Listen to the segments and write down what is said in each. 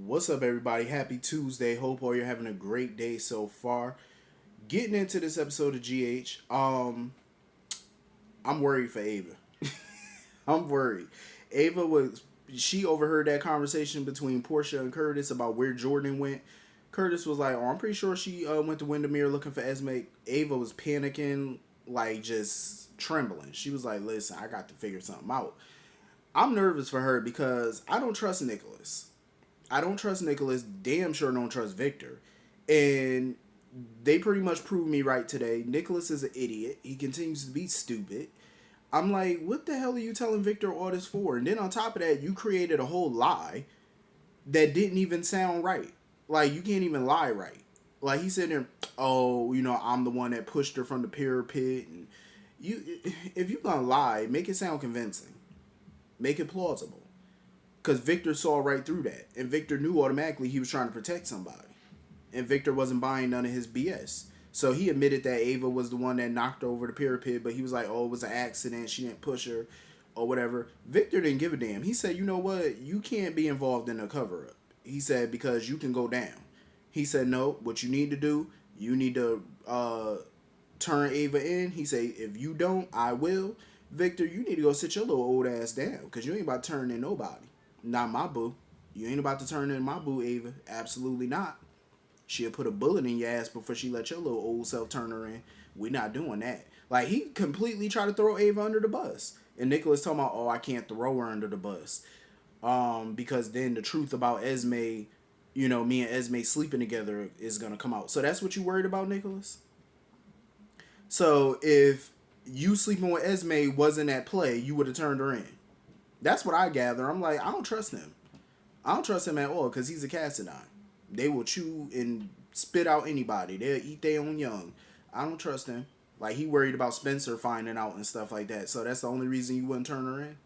What's up, everybody? Happy Tuesday. Hope all you're having a great day so far. Getting into this episode of GH, I'm worried for Ava. I'm worried. Ava was she overheard that conversation between Portia and Curtis about where Jordan went. Curtis was like, "Oh, I'm pretty sure she went to Windermere looking for Esme." Ava was panicking, like just trembling. She was like, "Listen, I got to figure something out." I'm nervous for her because I don't trust Nicholas. I don't trust Nicholas. Damn sure don't trust Victor. And they pretty much proved me right today. Nicholas is an idiot. He continues to be stupid. I'm like, what the hell are you telling Victor all this for? And then on top of that, you created a whole lie that didn't even sound right. Like, you can't even lie right. Like, he said there, oh, I'm the one that pushed her from the pyramid. And you, if you're gonna lie, make it sound convincing. Make it plausible. Because Victor saw right through that. And Victor knew automatically he was trying to protect somebody. And Victor wasn't buying none of his BS. So he admitted that Ava was the one that knocked her over the pyramid, but he was like, oh, it was an accident. She didn't push her or whatever. Victor didn't give a damn. He said, you know what? You can't be involved in a cover up. He said, because you can go down. He said, no, what you need to do, you need to turn Ava in. He said, if you don't, I will. Victor, you need to go sit your little old ass down because you ain't about to turn in nobody. Not my boo. You ain't about to turn in my boo, Ava. Absolutely not. She'll put a bullet in your ass before she let your little old self turn her in. We're not doing that. Like, he completely tried to throw Ava under the bus. And Nicholas talking about, oh, I can't throw her under the bus. Because then the truth about Esme, me and Esme sleeping together is going to come out. So that's what you worried about, Nicholas? So if you sleeping with Esme wasn't at play, you would have turned her in. That's what I gather. I'm like, I don't trust him. I don't trust him at all because he's a Cassadine. They will chew and spit out anybody. They'll eat their own young. I don't trust him. Like, he worried about Spencer finding out and stuff like that. So that's the only reason you wouldn't turn her in.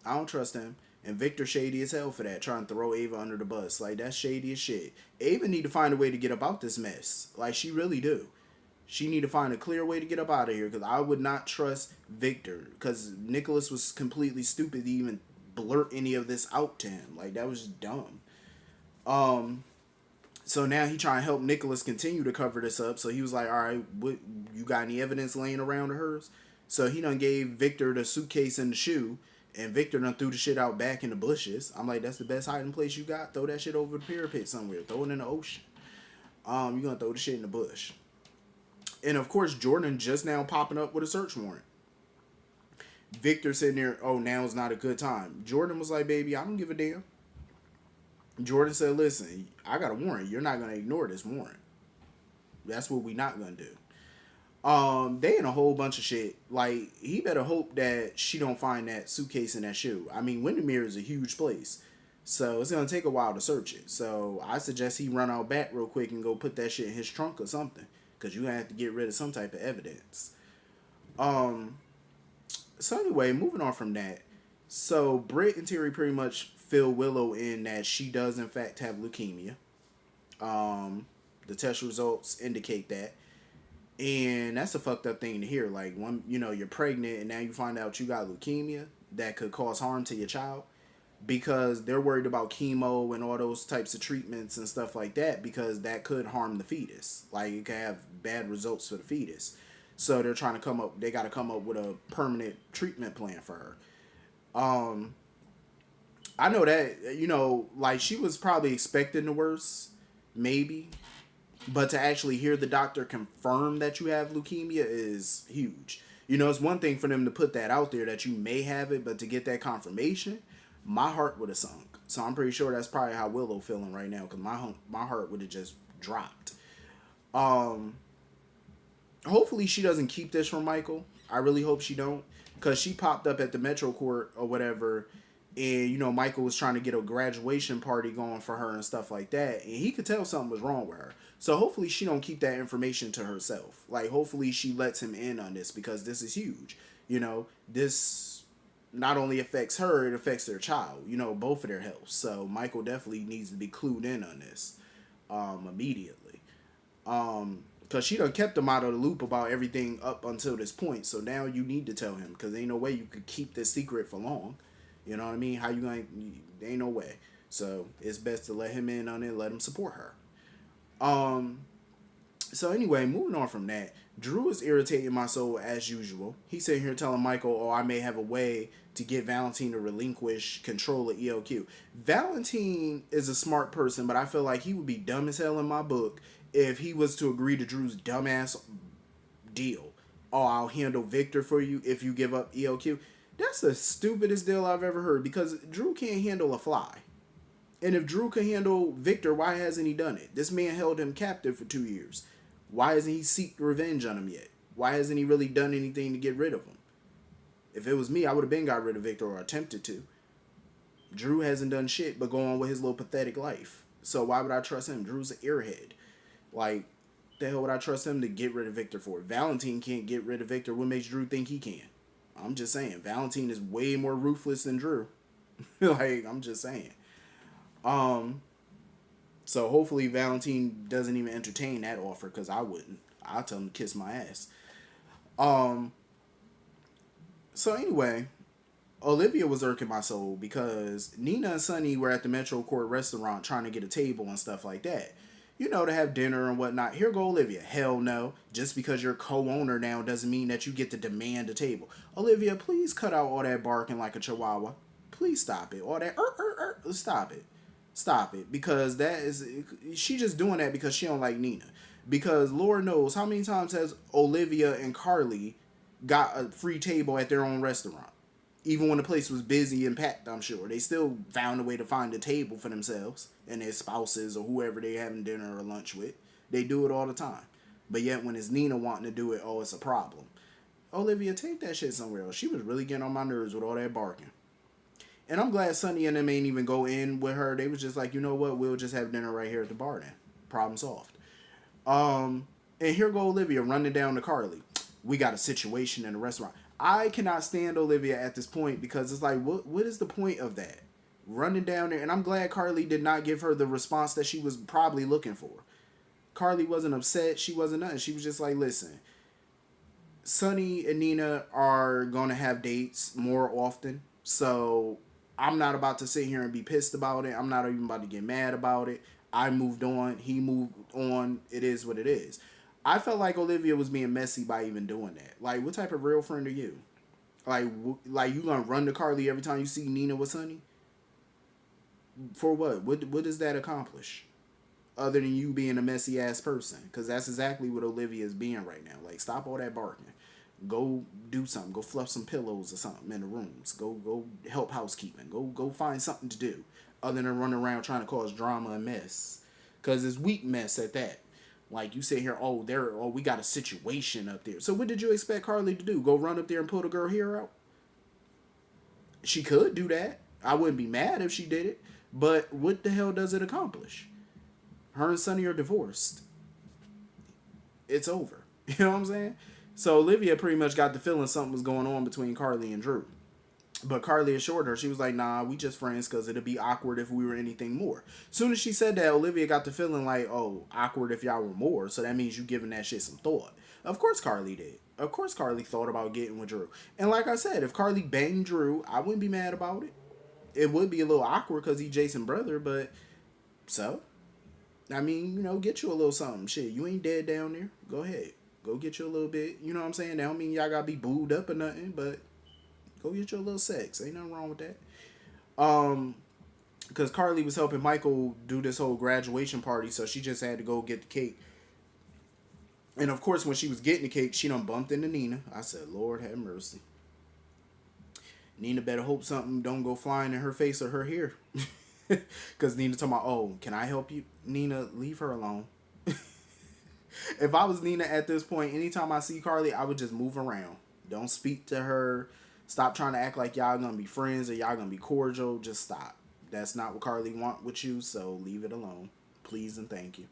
I don't trust him. And Victor shady as hell for that, trying to throw Ava under the bus. Like, that's shady as shit. Ava need to find a way to get up out this mess. Like, she really do. She need to find a clear way to get up out of here because I would not trust Victor because Nicholas was completely stupid to even blurt any of this out to him. Like, that was dumb. Um, so now he trying to help Nicholas continue to cover this up. So he was like, all right, what, you got any evidence laying around of hers? So he done gave Victor the suitcase and the shoe, and Victor done threw the shit out back in the bushes. I'm like, that's the best hiding place you got? Throw that shit over the pyramid somewhere. Throw it in the ocean. You're gonna throw the shit in the bush. And of course, Jordan just now popping up with a search warrant. Victor sitting there, oh, now's not a good time. Jordan was like, baby, I don't give a damn. Jordan said, listen, I got a warrant. You're not going to ignore this warrant. That's what we not going to do. They in a whole bunch of shit. Like, he better hope that she don't find that suitcase and that shoe. I mean, Windermere is a huge place. So it's going to take a while to search it. So I suggest he run out back real quick and go put that shit in his trunk or something. Because you have to get rid of some type of evidence. Um, so anyway, moving on from that. So Britt and Terry pretty much fill Willow in that she does in fact have leukemia. The test results indicate that. And that's a fucked up thing to hear. Like, when you're pregnant and now you find out you got leukemia that could cause harm to your child because they're worried about chemo and all those types of treatments and stuff like that because that could harm the fetus. Like, it could have bad results for the fetus. So they're trying to they got to come up with a permanent treatment plan for her. I know that, like, she was probably expecting the worst, maybe. But to actually hear the doctor confirm that you have leukemia is huge. It's one thing for them to put that out there that you may have it, but to get that confirmation, my heart would have sunk. So I'm pretty sure that's probably how Willow feeling right now because my heart would have just dropped. Um, Hopefully she doesn't keep this from Michael. I really hope she don't because she popped up at the Metro Court or whatever, and Michael was trying to get a graduation party going for her and stuff like that, and he could tell something was wrong with her. So hopefully she don't keep that information to herself. Like, hopefully she lets him in on this because this is huge. This not only affects her, it affects their child. Both of their health. So Michael definitely needs to be clued in on this immediately. Because she done kept him out of the loop about everything up until this point. So now you need to tell him because ain't no way you could keep this secret for long. You know what I mean? How you going to... There ain't no way. So it's best to let him in on it, let him support her. Um, so anyway, moving on from that, Drew is irritating my soul as usual. He's sitting here telling Michael, "Oh, I may have a way to get Valentin to relinquish control of ELQ." Valentin is a smart person, but I feel like he would be dumb as hell in my book if he was to agree to Drew's dumbass deal. "Oh, I'll handle Victor for you if you give up ELQ." That's the stupidest deal I've ever heard because Drew can't handle a fly. And if Drew can handle Victor, why hasn't he done it? This man held him captive for 2 years. Why hasn't he seeked revenge on him yet? Why hasn't he really done anything to get rid of him? If it was me, I would have been got rid of Victor or attempted to. Drew hasn't done shit but go on with his little pathetic life. So why would I trust him? Drew's an airhead. Like, the hell would I trust him to get rid of Victor for? Valentin can't get rid of Victor. What makes Drew think he can? I'm just saying. Valentin is way more ruthless than Drew. Like, I'm just saying. So hopefully Valentin doesn't even entertain that offer because I wouldn't. I'll tell him to kiss my ass. So anyway, Olivia was irking my soul because Nina and Sonny were at the Metro Court restaurant trying to get a table and stuff like that. You know, to have dinner and whatnot. Here go Olivia. Hell no. Just because you're co-owner now doesn't mean that you get to demand a table. Olivia, please cut out all that barking like a chihuahua. Please stop it. All that, stop it. Stop it. Because that is, she just doing that because she don't like Nina. Because Lord knows how many times has Olivia and Carly got a free table at their own restaurant. Even when the place was busy and packed, I'm sure. They still found a way to find a table for themselves and their spouses or whoever they having dinner or lunch with. They do it all the time. But yet when it's Nina wanting to do it, oh, it's a problem. Olivia, take that shit somewhere else. She was really getting on my nerves with all that barking. And I'm glad Sonny and them ain't even go in with her. They was just like, you know what? We'll just have dinner right here at the bar then. Problem solved. And here go Olivia running down to Carly. We got a situation in the restaurant. I cannot stand Olivia at this point because it's like, what is the point of that? Running down there. And I'm glad Carly did not give her the response that she was probably looking for. Carly wasn't upset. She wasn't nothing. She was just like, listen, Sonny and Nina are going to have dates more often. So I'm not about to sit here and be pissed about it. I'm not even about to get mad about it. I moved on. He moved on. It is what it is. I felt like Olivia was being messy by even doing that. Like, what type of real friend are you? Like you gonna run to Carly every time you see Nina with Sonny? For what? What does that accomplish? Other than you being a messy ass person. Because that's exactly what Olivia is being right now. Like, stop all that barking. Go do something. Go fluff some pillows or something in the rooms. Go help housekeeping. Go find something to do. Other than running around trying to cause drama and mess. Because it's weak mess at that. Like, you sit here, we got a situation up there. So what did you expect Carly to do? Go run up there and pull the girl hair out? She could do that. I wouldn't be mad if she did it. But what the hell does it accomplish? Her and Sonny are divorced. It's over. You know what I'm saying? So Olivia pretty much got the feeling something was going on between Carly and Drew. But Carly assured her, she was like, nah, we just friends because it'd be awkward if we were anything more. Soon as she said that, Olivia got the feeling like, oh, awkward if y'all were more. So that means you giving that shit some thought. Of course Carly did. Of course Carly thought about getting with Drew. And like I said, if Carly banged Drew, I wouldn't be mad about it. It would be a little awkward because he's Jason's brother, but so, I mean, you know, get you a little something. Shit, you ain't dead down there. Go ahead. Go get you a little bit. You know what I'm saying? That don't mean y'all gotta be booed up or nothing, but go get you a little sex. Ain't nothing wrong with that. Because Carly was helping Michael do this whole graduation party, so she just had to go get the cake. And of course, when she was getting the cake, she done bumped into Nina. I said, Lord have mercy. Nina better hope something don't go flying in her face or her hair. Because Nina talking about, oh, can I help you? Nina, leave her alone. If I was Nina at this point, anytime I see Carly, I would just move around. Don't speak to her. Stop trying to act like y'all gonna be friends or y'all gonna be cordial. Just stop. That's not what Carly want with you, so leave it alone. Please and thank you.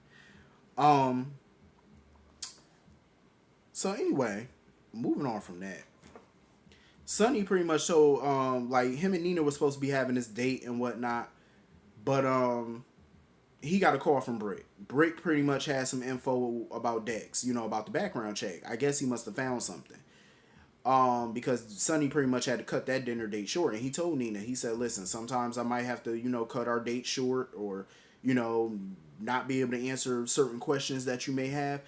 So anyway, moving on from that. Sonny pretty much told, like, him and Nina were supposed to be having this date and whatnot. But, he got a call from Brick. Brick pretty much had some info about Dex, you know, about the background check. I guess he must have found something. Because Sonny pretty much had to cut that dinner date short, and he told Nina, he said, "Listen, sometimes I might have to, cut our date short, or, you know, not be able to answer certain questions that you may have."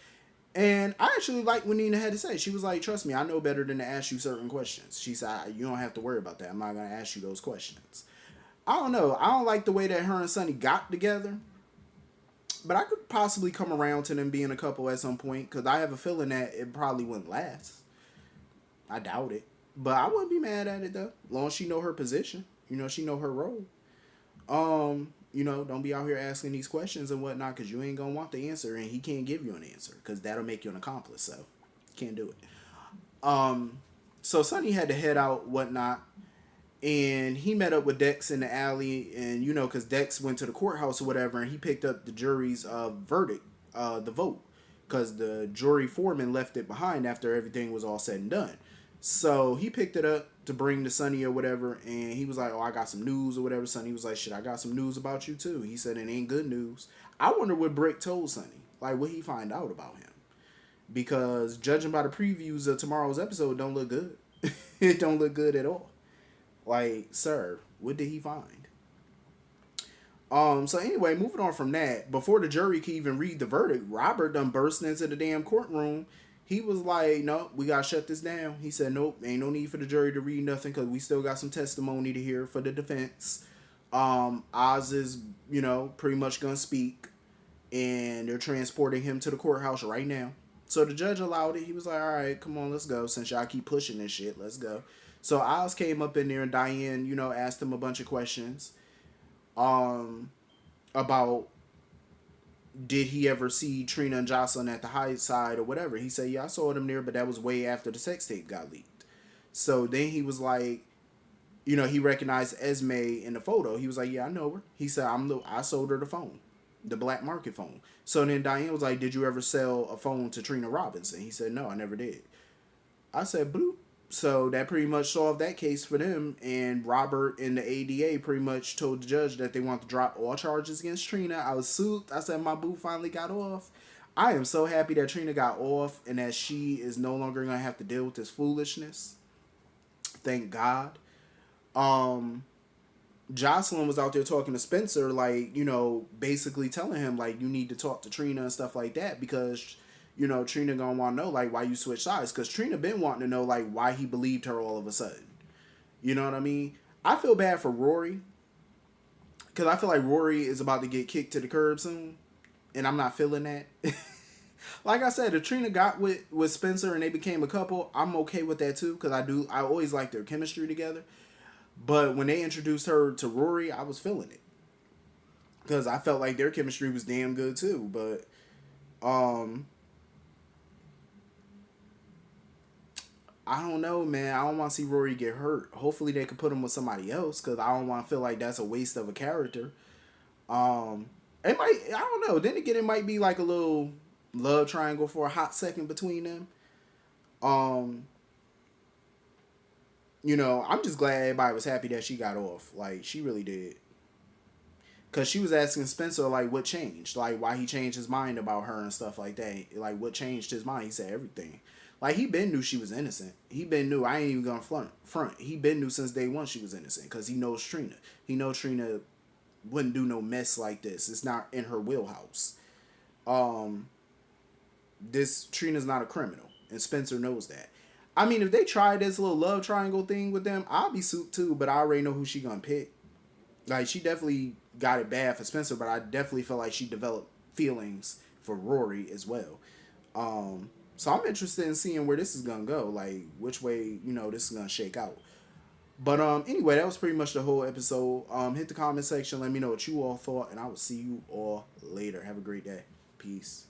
And I actually like what Nina had to say. She was like, "Trust me, I know better than to ask you certain questions." She said, "You don't have to worry about that. I'm not gonna ask you those questions." I don't know. I don't like the way that her and Sonny got together, but I could possibly come around to them being a couple at some point because I have a feeling that it probably wouldn't last. I doubt it. But I wouldn't be mad at it though. As long as she know her position. She know her role. Don't be out here asking these questions and whatnot because you ain't gonna want the answer and he can't give you an answer because that'll make you an accomplice. So can't do it. So Sonny had to head out, whatnot, and he met up with Dex in the alley, and because Dex went to the courthouse or whatever, and he picked up the jury's verdict, the vote, because the jury foreman left it behind after everything was all said and done. So he picked it up to bring to Sonny or whatever, and he was like, "Oh, I got some news or whatever." Sonny was like, "Shit, I got some news about you too." He said, "It ain't good news." I wonder what Brick told Sonny. Like, what he find out about him? Because judging by the previews of tomorrow's episode, it don't look good. It don't look good at all. Like, sir, what did he find? So anyway, moving on from that, before the jury could even read the verdict, Robert done burst into the damn courtroom. He was like, "No, we gotta shut this down." He said, "Nope, ain't no need for the jury to read nothing because we still got some testimony to hear for the defense." Oz is, pretty much gonna speak, and they're transporting him to the courthouse right now. So the judge allowed it. He was like, "All right, come on, let's go. Since y'all keep pushing this shit, let's go." So Oz came up in there, and Diane, asked him a bunch of questions, about did he ever see Trina and Jocelyn at the high side or whatever. He said, "Yeah, I saw them there, but that was way after the sex tape got leaked." So then he was like, he recognized Esme in the photo. He was like, "Yeah, I know her." He said, I sold her the phone, the black market phone." So then Diane was like, "Did you ever sell a phone to Trina Robinson?" He said, "No, I never did." I said, "Bloop." So that pretty much solved that case for them. And Robert and the ADA pretty much told the judge that they want to drop all charges against Trina. I was soothed. I said, my boo finally got off. I am so happy that Trina got off and that she is no longer going to have to deal with this foolishness. Thank God. Jocelyn was out there talking to Spencer, like, basically telling him, like, you need to talk to Trina and stuff like that because, Trina gonna want to know, like, why you switch sides. Because Trina been wanting to know, like, why he believed her all of a sudden. You know what I mean? I feel bad for Rory because I feel like Rory is about to get kicked to the curb soon. And I'm not feeling that. Like I said, if Trina got with Spencer and they became a couple, I'm okay with that too because I always like their chemistry together. But when they introduced her to Rory, I was feeling it. Because I felt like their chemistry was damn good too. But, I don't know, man. I don't want to see Rory get hurt. Hopefully they could put him with somebody else. Because I don't want to feel like that's a waste of a character. It might, I don't know. Then again, it might be like a little love triangle for a hot second between them. I'm just glad everybody was happy that she got off. Like, she really did. Because she was asking Spencer, like, what changed? Like, why he changed his mind about her and stuff like that. Like, what changed his mind? He said everything. Like, he been knew she was innocent. He been knew. I ain't even gonna front. He been knew since day one she was innocent. Because he knows Trina. He knows Trina wouldn't do no mess like this. It's not in her wheelhouse. This Trina's not a criminal. And Spencer knows that. I mean, if they try this little love triangle thing with them, I'll be sued too, but I already know who she gonna pick. Like, she definitely got it bad for Spencer, but I definitely feel like she developed feelings for Rory as well. So I'm interested in seeing where this is gonna go, like which way, this is gonna shake out. But anyway, that was pretty much the whole episode. Hit the comment section, let me know what you all thought, and I will see you all later. Have a great day. Peace.